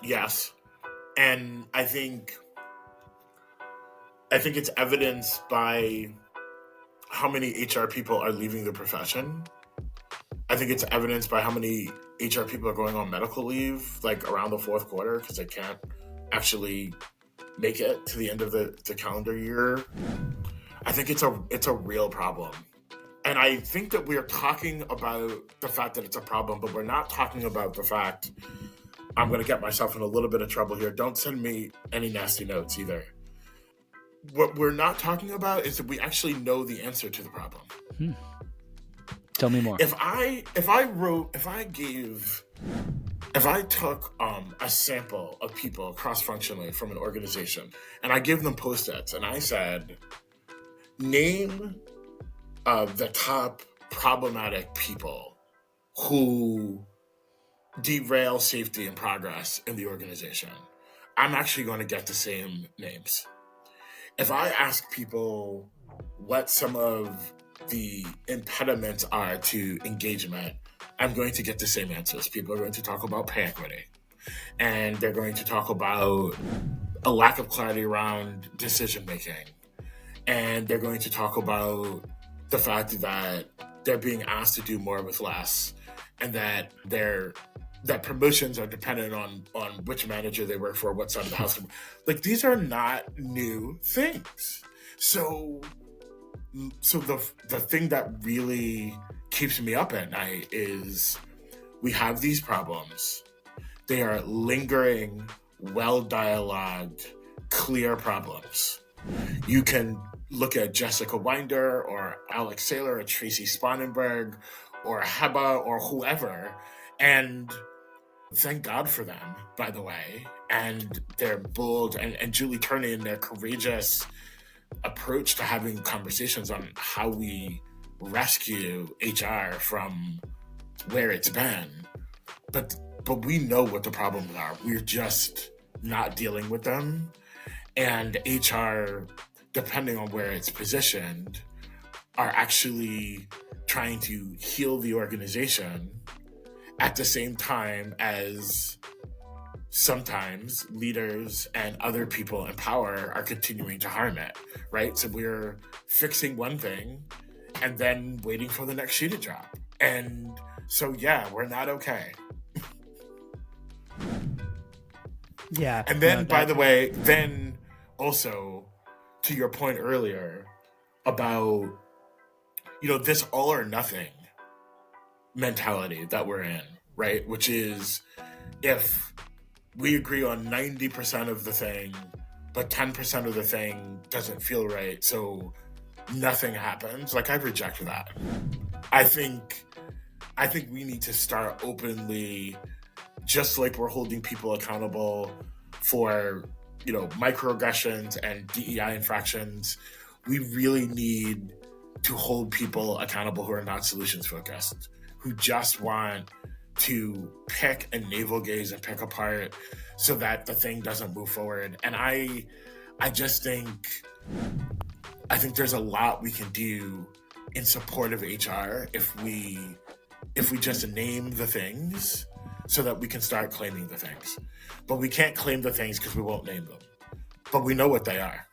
Yes. And I think it's evidenced by how many HR people are leaving the profession. I think it's evidenced by how many HR people are going on medical leave, like around the fourth quarter, because they can't actually make it to the end of the calendar year. I think it's a real problem. And I think that we're talking about the fact that it's a problem, but we're not talking about the fact I'm going to get myself in a little bit of trouble here. Don't send me any nasty notes either. What we're not talking about is that we actually know the answer to the problem. Tell me more. If I took a sample of people cross-functionally from an organization and I give them post-its and I said, name the top problematic people who derail safety and progress in the organization, I'm actually going to get the same names. If I ask people what some of the impediments are to engagement, I'm going to get the same answers. People are going to talk about pay equity, and they're going to talk about a lack of clarity around decision making, and they're going to talk about the fact that they're being asked to do more with less, and that promotions are dependent on which manager they work for, what side of the house. Like, these are not new things. So the thing that really keeps me up at night is we have these problems. They are lingering, well-dialogued, clear problems. You can look at Jessica Winder or Alex Saylor or Tracy Spanenberg or Heba or whoever, and thank God for them, by the way, and their bold and Julie Turney and their courageous approach to having conversations on how we rescue HR from where it's been. But we know what the problems are. We're just not dealing with them. And HR, depending on where it's positioned, are actually trying to heal the organization at the same time as sometimes leaders and other people in power are continuing to harm it, right? So we're fixing one thing and then waiting for the next shoe to drop. And so, yeah, we're not okay. Yeah. And then, by the way, then also to your point earlier about, this all or nothing mentality that we're in, right? Which is, if we agree on 90% of the thing, but 10% of the thing doesn't feel right, so nothing happens. Like, I reject that. I think we need to start openly, just like we're holding people accountable for, microaggressions and DEI infractions. We really need to hold people accountable who are not solutions focused, who just want to pick and navel gaze and pick apart so that the thing doesn't move forward. And I think there's a lot we can do in support of HR if we just name the things so that we can start claiming the things. But we can't claim the things because we won't name them. But we know what they are.